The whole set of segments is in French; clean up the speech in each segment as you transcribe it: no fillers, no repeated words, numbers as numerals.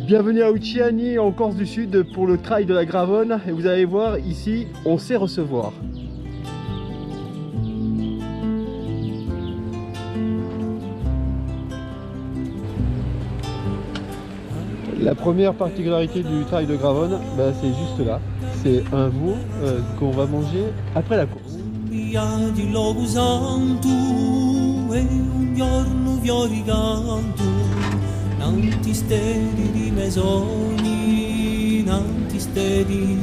Bienvenue à Ucciani en Corse du Sud pour le trail de la Gravone et vous allez voir ici on sait recevoir. La première particularité du trail de Gravone, c'est juste là, c'est un veau qu'on va manger après la course. Nanti steli di mesoni, nanti steli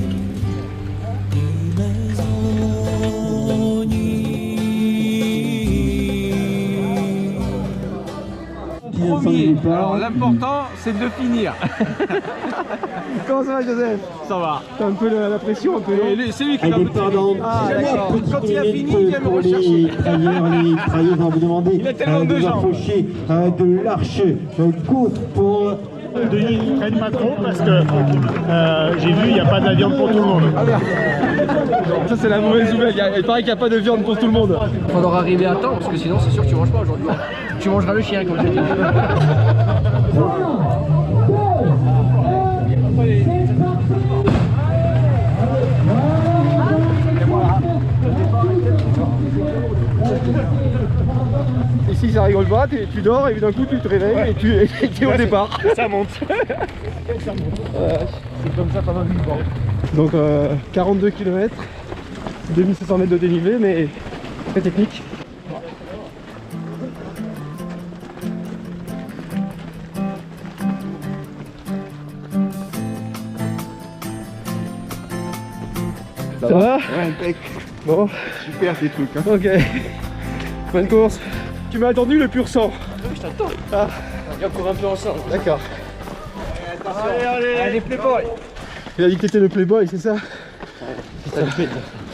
di mesoni. Premier, alors l'important c'est de finir. Comment ça va Joseph? Ça va. T'as un peu la pression un peu non? C'est lui qui va me tirer. Ah d'accord. Quand il a fini, il vient me rechercher. Les trailleurs vont vous demander Il a tellement de jambes. approcher de l'arche côte pour... Denis, traîne pas trop parce que j'ai vu, il n'y a pas de la viande pour tout le monde. Ah merde. Ça c'est la mauvaise nouvelle, il paraît qu'il n'y a pas de viande pour tout le monde. Faudra arriver à temps parce que sinon c'est sûr que tu manges pas aujourd'hui. Tu mangeras le chien comme je l'ai dit. Ici ça rigole pas, tu dors et d'un coup tu te réveilles et tu es au départ. Ça monte. C'est comme ça pendant 8 ans. Donc 42 km, 2500 mètres de dénivelé mais très technique. Ça va? Ouais, impec. Bon, Super ces trucs. Hein. ok. Bonne course. Tu m'as attendu le pur sang. Oui, je t'attends. Ah, On est encore un peu ensemble. d'accord. Allez, playboy. Il a dit que t'étais le playboy, c'est ça?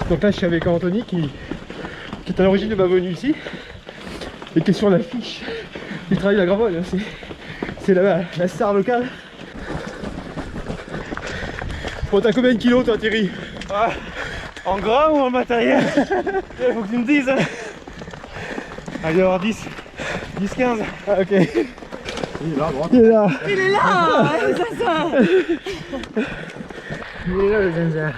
Donc là je suis avec Anthony qui est à l'origine de ma venue ici et qui est sur la fiche du travail de la Gravone. Hein. C'est la star locale. Bon, t'as combien de kilos toi Thierry? En gras ou en matériel? Il faut que tu me dises. Allez, avoir 10, 15. Ah, ok. Il est là, droite. Il est là. Il est là, c'est ça. Il est là le zinzin.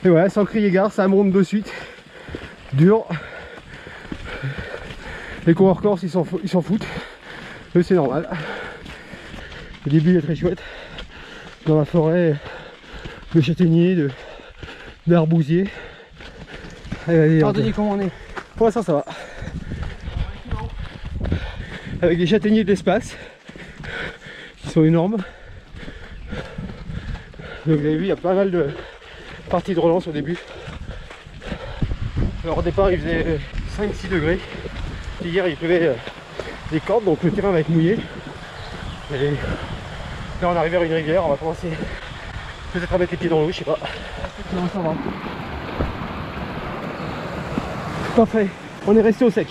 Et ouais, sans crier gare, ça me monte de suite. Dur. Les coureurs corses ils s'en foutent. Eux c'est normal. Le début est très chouette. Dans la forêt de châtaigniers, d'arbousiers. Allez, vas-y, Anthony, comment on est? pour l'instant ça va. Avec des châtaigniers de l'espace qui sont énormes. Donc vous avez vu, il y a pas mal de parties de relance au début. Alors au départ il faisait 5-6 degrés. Hier il pleuvait des cordes donc le terrain va être mouillé. Et là on arrive vers une rivière, on va commencer peut-être à mettre les pieds dans l'eau, je sais pas. Non, ça va. Parfait, on est resté au sec.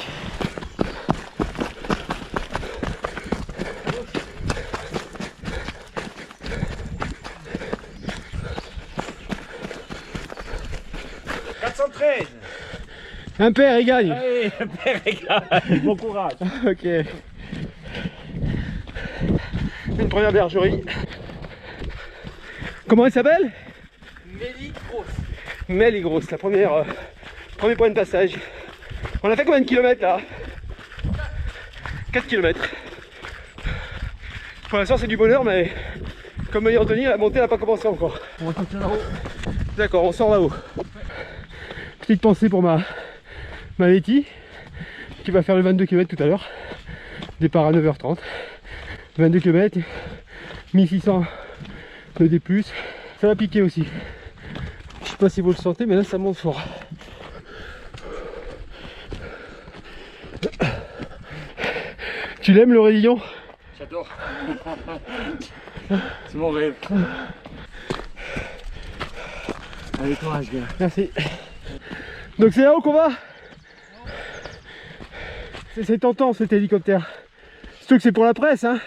Impair, il gagne. Allez, père et gars, bon courage. Ok. Une première bergerie. Comment elle s'appelle? Méligros, la première, premier point de passage. On a fait combien de kilomètres là? 4 km. Pour l'instant c'est du bonheur mais comme me dit Anthony, la montée n'a pas commencé encore. On va sortir là-haut. D'accord, on sort là-haut. Petite pensée pour ma Letty qui va faire le 22 km tout à l'heure. Départ à 9h30. 22 km, 1600 de D+. Ça va piquer aussi. Je sais pas si vous le sentez mais là ça monte fort. Tu l'aimes le raidillon? J'adore. C'est mon rêve. Allez, courage, gars. Merci. Donc c'est là-haut qu'on va? C'est tentant cet hélicoptère. Surtout que c'est pour la presse, hein.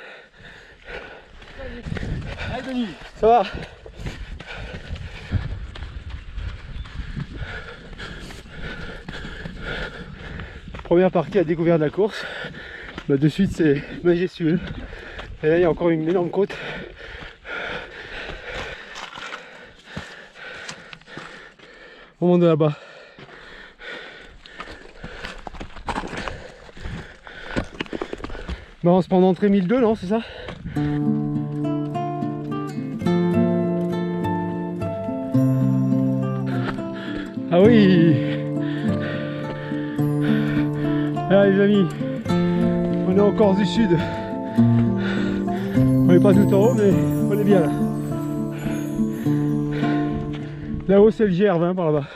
Allez Denis. Ça va. Première partie à découvert de la course. Bah, de suite c'est majestueux. Et là il y a encore une énorme côte. On monte de là-bas. Bah on se prend d'entrée 1002, non, c'est ça? Ah oui. Ah les amis, on est en Corse du Sud. On n'est pas tout en haut mais on est bien là. Là-haut c'est le GR20 par là-bas.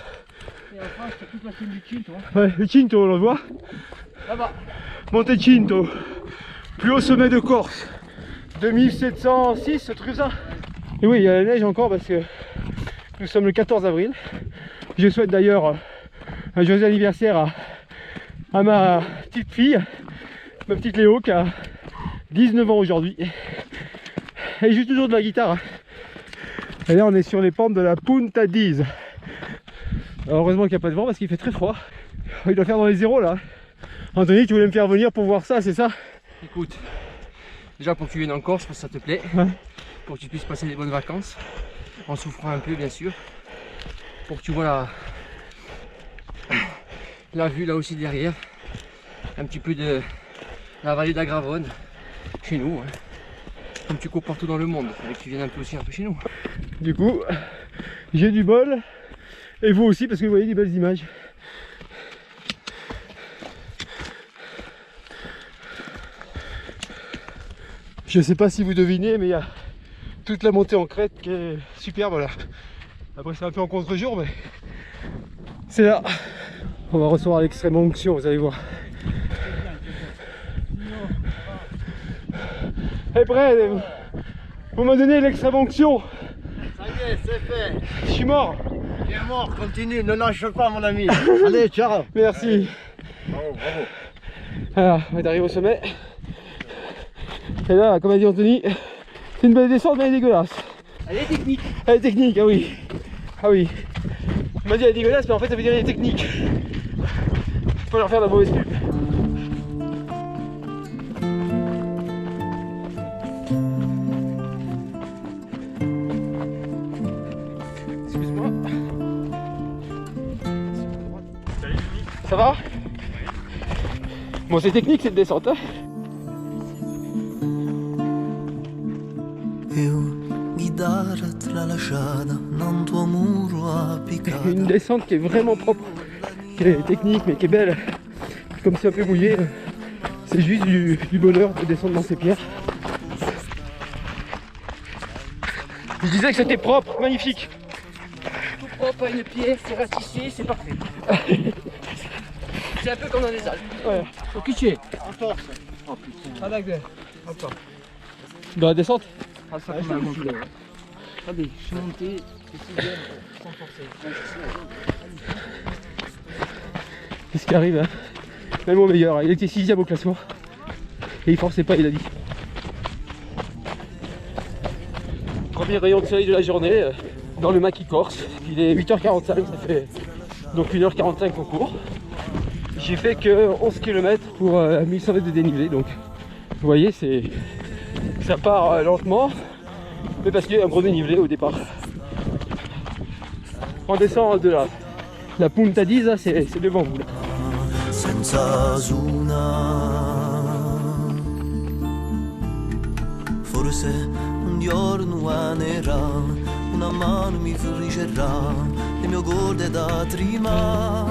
Et en France, c'est toute la chaîne du Cinto. Ouais, le Cinto, on le voit. Là-bas. Monte Cinto, plus haut sommet de Corse, 2706, ce truc ça. Et oui, il y a la neige encore parce que nous sommes le 14 avril. Je souhaite d'ailleurs un joyeux anniversaire à ma petite fille, ma petite Léo qui a 19 ans aujourd'hui. Elle joue toujours de la guitare. Et là on est sur les pentes de la Punta Diz. Alors, heureusement qu'il n'y a pas de vent parce qu'il fait très froid. Il doit faire dans les zéros là. Anthony, tu voulais me faire venir pour voir ça, c'est ça? Écoute, déjà pour que tu viennes en Corse, parce que ça te plaît, Ouais. pour que tu puisses passer des bonnes vacances, en souffrant un peu bien sûr, pour que tu vois la vue là aussi derrière, un petit peu de la vallée de la Gravonne, chez nous, hein. Comme tu cours partout dans le monde, il fallait que tu viennes un peu aussi un peu chez nous. Du coup, j'ai du bol. Et vous aussi parce que vous voyez des belles images. Je sais pas si vous devinez, mais il y a toute la montée en crête qui est superbe là. Après c'est un peu en contre-jour, mais c'est là. On va recevoir l'extrême onction, vous allez voir. Et prêt, vous me donnez l'extrême onction. Ça y est, c'est fait. Je suis mort. Tu es mort, continue, ne lâche pas mon ami. Allez, ciao. Merci. Bravo, bravo. Alors, on est arrivé au sommet. Et là, comme a dit Anthony, c'est une belle descente mais elle est dégueulasse. Elle est technique. Elle est technique, ah oui. Ah oui. Il m'a dit elle est dégueulasse mais en fait ça veut dire elle est technique. Faut pas leur faire de la mauvaise pub. Excuse-moi. Ça va? Bon c'est technique cette descente hein. Une descente qui est vraiment propre, qui est technique mais qui est belle. Comme c'est un peu mouillé, c'est juste du bonheur de descendre dans ces pierres. Je disais que c'était propre, magnifique. Tout propre à une pierre, c'est ratissé, c'est parfait. C'est un peu comme dans les Alpes. Ouais. Au cliché. Ah d'accord. Dans la descente. Ah ça comme un bon club. Regardez, je suis monté, c'est bien, sans forcer. C'est ce qui arrive, hein. Même au meilleur, il était 6ème au classement. Et il forçait pas, il a dit. Premier rayon de soleil de la journée dans le maquis corse. Il est 8h45, ça fait donc 1h45 qu'on court. J'ai fait que 11 km pour 1100 mètres de dénivelé, donc vous voyez, ça part lentement, mais parce qu'il y a un gros dénivelé au départ. On descend de la Punta Diz, c'est devant vous là. Senza una, forse un giorno anerà, una mano mi friscerà, il mio gorde da trima,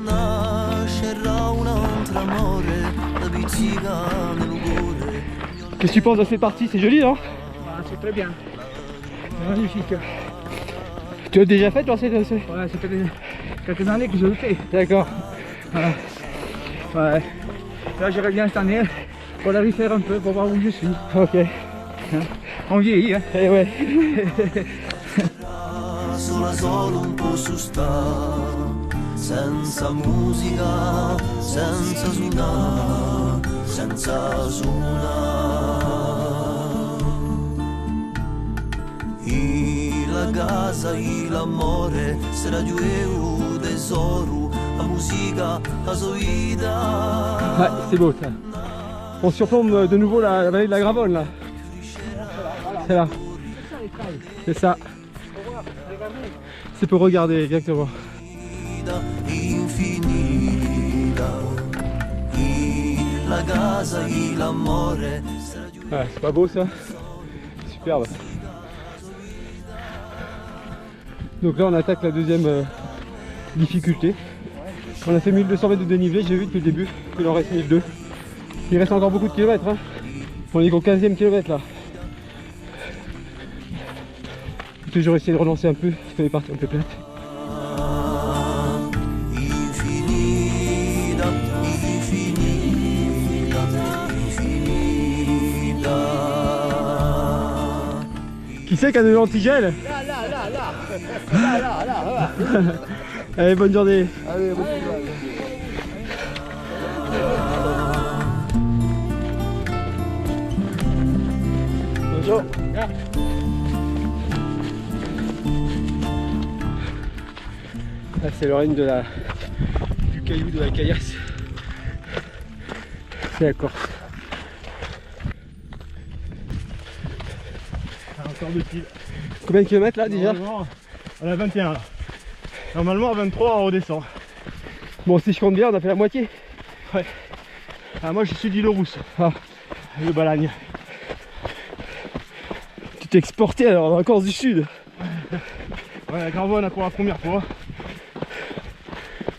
nascerà un altro amore, da pizzica nel cuore. Qu'est-ce que tu penses de cette partie? C'est joli, non? Ah, c'est très bien. C'est magnifique. Tu l'as déjà fait toi? Ouais, ça fait quelques années que je le fais. D'accord. Voilà. Ouais. Là, j'irai bien cette année pour la refaire un peu, pour voir où je suis. Ok. On vieillit, hein. Eh ouais. Sola solo un po' su sta, senza musica, senza suonare, senza suonare. E la casa e l'amore, sarà giù un tesoro, la musica, la sua vita. Ouais, c'est beau ça. On surplombe de nouveau la vallée de la Gravonne là. C'est là. C'est ça. C'est pour regarder exactement. Ouais, c'est pas beau ça? Superbe. Donc là on attaque la deuxième difficulté. On a fait 1200 mètres de dénivelé, j'ai vu depuis le début qu'il en reste 1200. Il reste encore beaucoup de kilomètres. Hein. On est qu'au 15e kilomètre là. J'ai toujours essayé de relancer un peu, parce qu'elle est partie un peu plate. Qui c'est qui a de l'antigel? Là. Allez, bonne journée. Allez, bonne journée. Bonjour. Là, c'est le règne de du caillou, de la caillasse. C'est la Corse. Encore de fil. Combien de kilomètres là déjà? On a 21 là. Normalement à 23 on redescend. Bon, si je compte bien, on a fait la moitié. Ouais. Ah, moi je suis d'Île aux Rousses. Ah, le Balagne. Tu t'es exporté alors dans la Corse du Sud. Ouais, la Gravonne pour la première fois.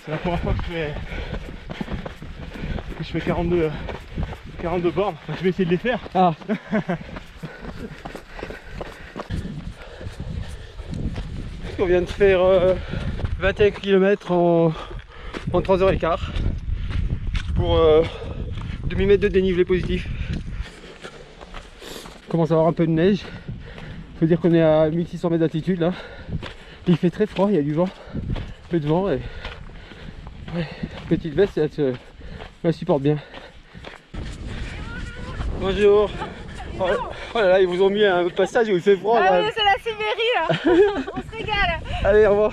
C'est la première fois que je fais 42 bornes. Enfin, je vais essayer de les faire. Ah. On vient de faire 21 km en 3h15 pour demi-mètre de dénivelé positif. Il commence à avoir un peu de neige. Il faut dire qu'on est à 1600 mètres d'altitude là. Il fait très froid, il y a du vent, un peu de vent et ouais, petite veste, elle supporte bien. Bonjour. Oh là là, ils vous ont mis un passage où il fait froid. Ah oui, c'est la Sibérie là. On se régale. Allez, au revoir.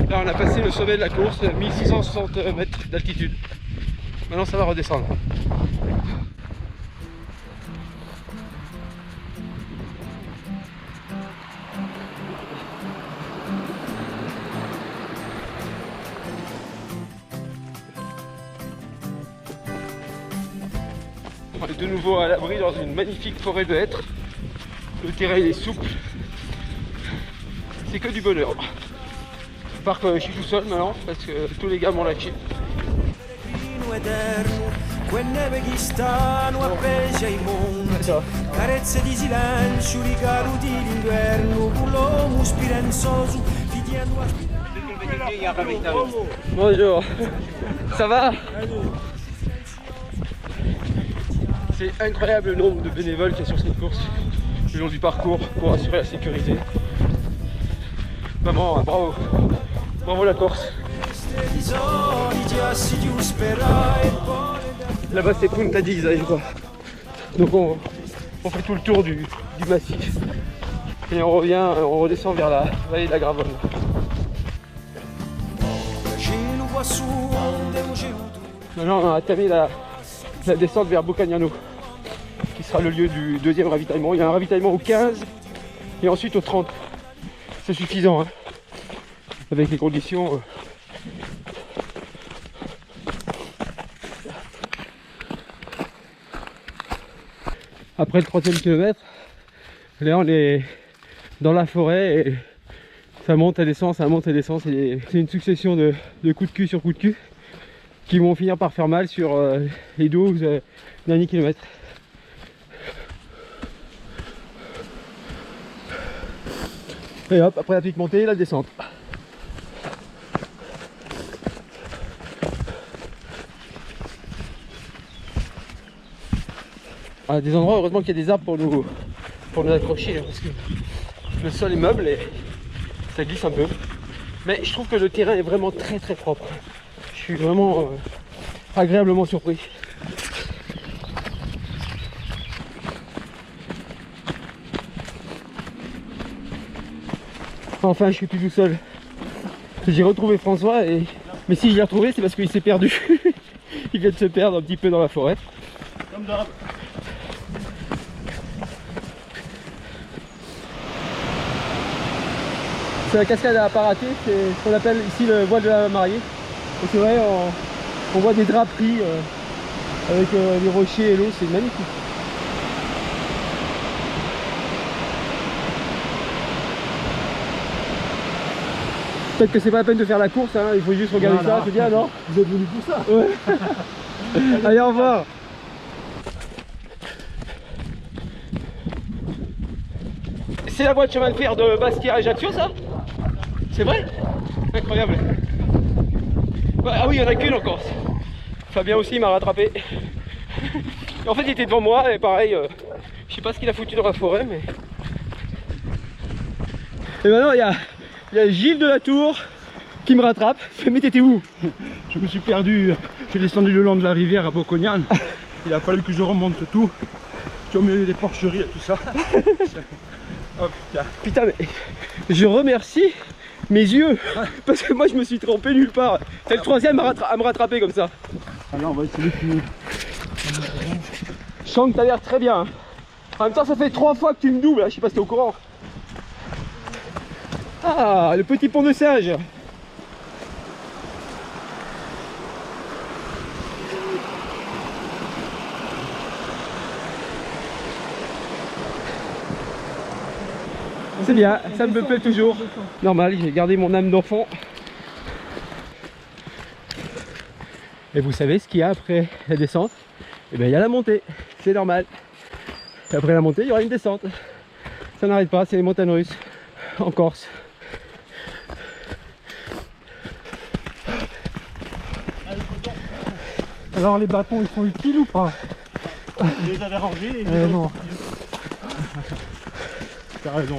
Là, on a passé le sommet de la course, 1660 mètres d'altitude. Maintenant, ça va redescendre. On est de nouveau à l'abri dans une magnifique forêt de hêtres. Le terrain est souple. C'est que du bonheur. À part que je suis tout seul maintenant parce que tous les gars m'ont lâché. Carezze di silenzio, ricaduti d'inverno, con l'uomo spirenzoso, Bonjour. Ça va? C'est incroyable le nombre de bénévoles qu'il y a sur cette course le long du parcours pour assurer la sécurité. Vraiment, bravo. Bravo la Corse. Là-bas c'est Punta d'Isa, je crois. Donc on fait tout le tour du massif. Et on redescend vers la vallée de la Gravonne. Maintenant on a entamé la descente vers Bocagnano, qui sera le lieu du deuxième ravitaillement. Il y a un ravitaillement au 15 et ensuite au 30. C'est suffisant hein, avec les conditions. Après le 3e kilomètre, là on est dans la forêt et ça monte et descend, ça monte et descend. C'est une succession de coups de cul sur coups de cul qui vont finir par faire mal sur les 12 derniers kilomètres. Et hop, après la petite montée, la descente. À des endroits, heureusement qu'il y a des arbres pour nous accrocher, hein, parce que le sol est meuble et ça glisse un peu. Mais je trouve que le terrain est vraiment très propre. Je suis vraiment agréablement surpris. Enfin, je suis plus tout seul. J'ai retrouvé François, mais si je l'ai retrouvé, c'est parce qu'il s'est perdu. Il vient de se perdre un petit peu dans la forêt. Comme d'hab. C'est la cascade à pas rater, c'est ce qu'on appelle ici le voile de la mariée. Et c'est vrai, on voit des draperies avec les rochers et l'eau, c'est magnifique. Peut-être que c'est pas la peine de faire la course, hein, il faut juste regarder Voilà. ça, c'est bien, non? Vous êtes venus pour ça. Ouais. Allez, au revoir. C'est la voie de chemin de fer de Bastia à Ajaccio, ça? C'est vrai? Incroyable. Ouais, ah oui, il y en a qu'une en Corse. Fabien aussi m'a rattrapé. Et en fait, il était devant moi et pareil, je sais pas ce qu'il a foutu dans la forêt, mais... Et maintenant, il y a Gilles de la Tour qui me rattrape. Mais t'étais où? Je me suis perdu, j'ai descendu le long de la rivière à Bocognan. Il a fallu que je remonte tout. Au milieu des porcheries et tout ça. Oh putain. Putain, mais je remercie mes yeux parce que moi je me suis trompé nulle part. C'est le troisième à me rattraper comme ça. Alors on va essayer de finir. Je sens que t'as l'air très bien. En même temps, ça fait 3 fois que tu me doubles, là. Je sais pas si t'es au courant. Ah, le petit pont de singe. C'est bien, ça me plaît toujours. Normal, j'ai gardé mon âme d'enfant. Et vous savez ce qu'il y a après la descente? Eh bien, il y a la montée, c'est normal. Et après la montée, il y aura une descente. Ça n'arrête pas, c'est les montagnes russes en Corse. Alors les bâtons ils sont utiles ou pas? Je les avais rangés et Non. t'as raison.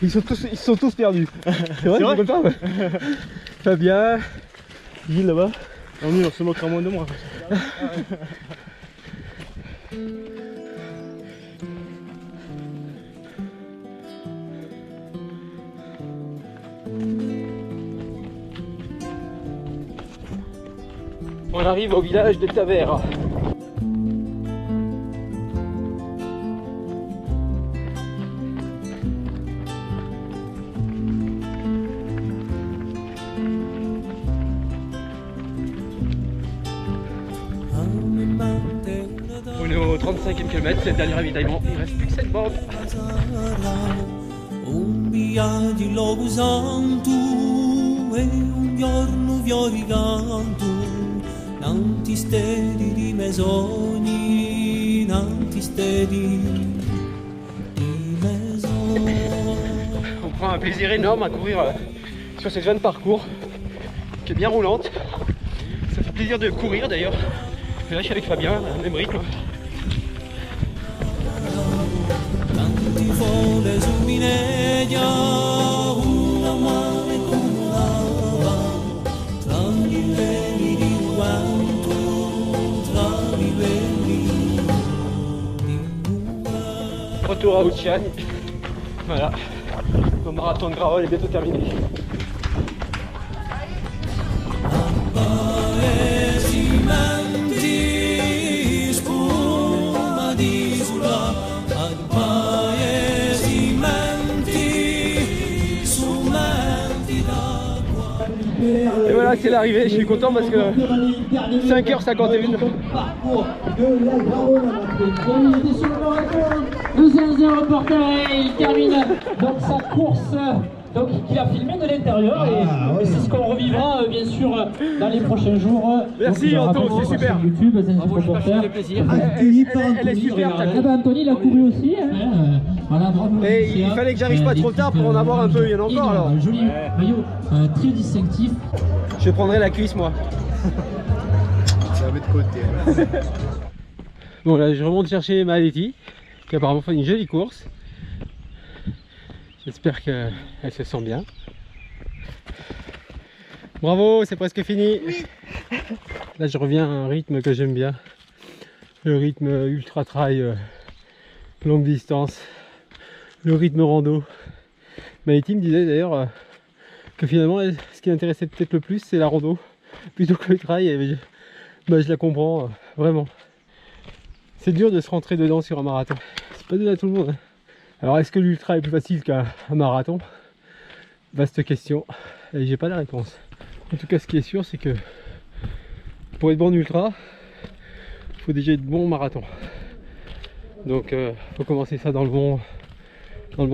Ils sont tous perdus. C'est vrai, vrai tu peux pas? Fabien, Gilles là-bas. On se moquera moins de moi. On arrive au village de Tavera. On est au 35e kilomètre, c'est le dernier ravitaillement, il reste plus que 7 bornes. Un viaggio lo santo e un giorno fiori canto, tanti steli di me sogni, tanti steli di me sogni. On prend un plaisir énorme à courir sur cette zone parcours qui est bien roulante. Ça fait plaisir de courir d'ailleurs. Et là je suis avec Fabien, même rythme. Tanti fole su mineglia, una mare come lava, tra gli veli di quanto, tra i veli di luna. Retour à Ucciani. Voilà. Mon marathon de Gravol est bientôt terminé. Paesimenti, spuma d'isola, ad paesimenti, sumenti d'acqua. Et voilà, c'est l'arrivée, je suis content parce que 5h51. Deuxième reporter, il termine donc sa course donc qu'il a filmé de l'intérieur et c'est ce qu'on revivra bien sûr dans les prochains jours. Merci Anto, c'est super. YouTube, c'est Bravo, je reporter. ça fait plaisir. Elle est super. Ah ben Anthony il a couru aussi. Hein. Voilà, bravo. Et il fallait que j'arrive pas trop tard pour en avoir un peu, il y en a encore alors. Un joli maillot très distinctif. Je prendrai la cuisse moi. Ça va de côté. Bon là je remonte chercher ma Letty qui apparemment fait une jolie course. J'espère qu'elle se sent bien. Bravo, c'est presque fini. Là je reviens à un rythme que j'aime bien. Le rythme ultra trail, longue distance, le rythme rando. Maïti me disait d'ailleurs que finalement ce qui l'intéressait peut-être le plus c'est la rando plutôt que le trail. Et je la comprends vraiment. C'est dur de se rentrer dedans sur un marathon. C'est pas donné à tout le monde. Hein. Alors est-ce que l'ultra est plus facile qu'un marathon? Vaste question. Et j'ai pas la réponse. En tout cas ce qui est sûr c'est que pour être bon en ultra, il faut déjà être bon en marathon. Donc faut commencer ça dans le bon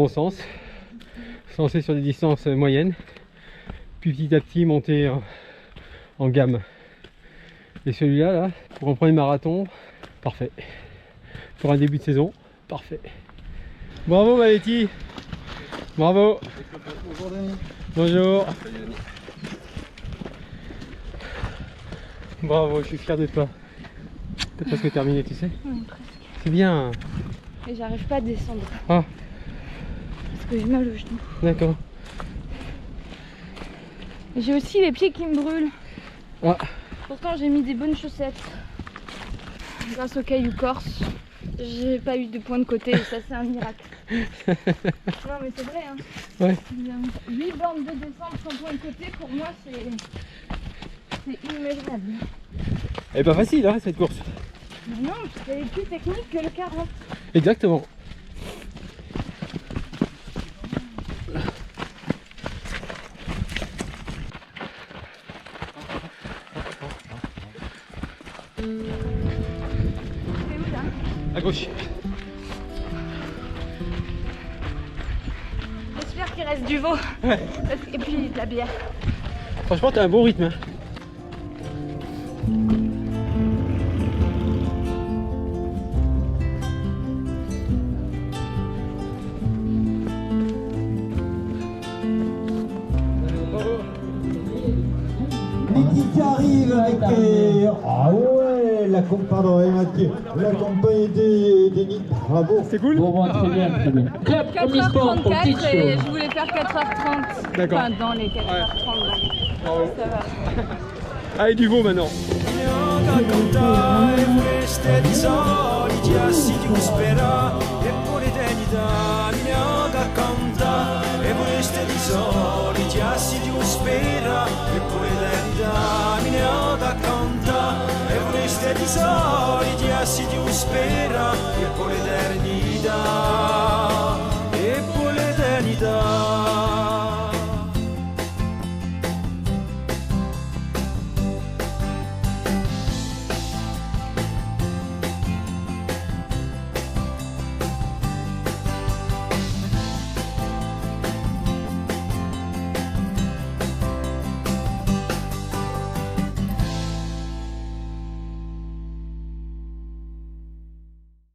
sens. Se lancer sur des distances moyennes. Puis petit à petit monter en gamme. Et celui-là, là, pour un premier marathon, parfait. Pour un début de saison, parfait. Bravo Maïti. Bravo. Bonjour Denis. Bonjour. Bravo, je suis fier de toi. T'as presque terminé, tu sais. Oui, presque. C'est bien. Et j'arrive pas à descendre. Ah, Parce que j'ai mal au genou. d'accord. Et j'ai aussi les pieds qui me brûlent. Ah, Pourtant j'ai mis des bonnes chaussettes. Grâce au caillou corse, j'ai pas eu de point de côté et ça c'est un miracle. Non mais c'est vrai hein. ouais. 8 bornes de descente sans point de côté pour moi c'est immesurable. Elle est pas facile hein, cette course. Mais non, c'est plus technique que le 40. Exactement. C'est où là? À gauche. J'espère qu'il reste du veau. Ouais. Et puis de la bière. Franchement, t'as un bon rythme. Hein. Niki qui arrive avec ah ouais, la compagnie Mathieu, la compagnie de Denis, bravo. C'est cool. Bon, très bien, très bien. Club Omnisport pour le 4h34 titre. et je voulais faire 4h30. D'accord. Enfin dans les 4h30 donc Bravo. ça va. Allez, du veau maintenant. cantare queste di soliti assi di uspera e pure denità mia canta e queste di soliti assi di uspera e pure denità mia canta e queste di soliti assi di uspera e pure denità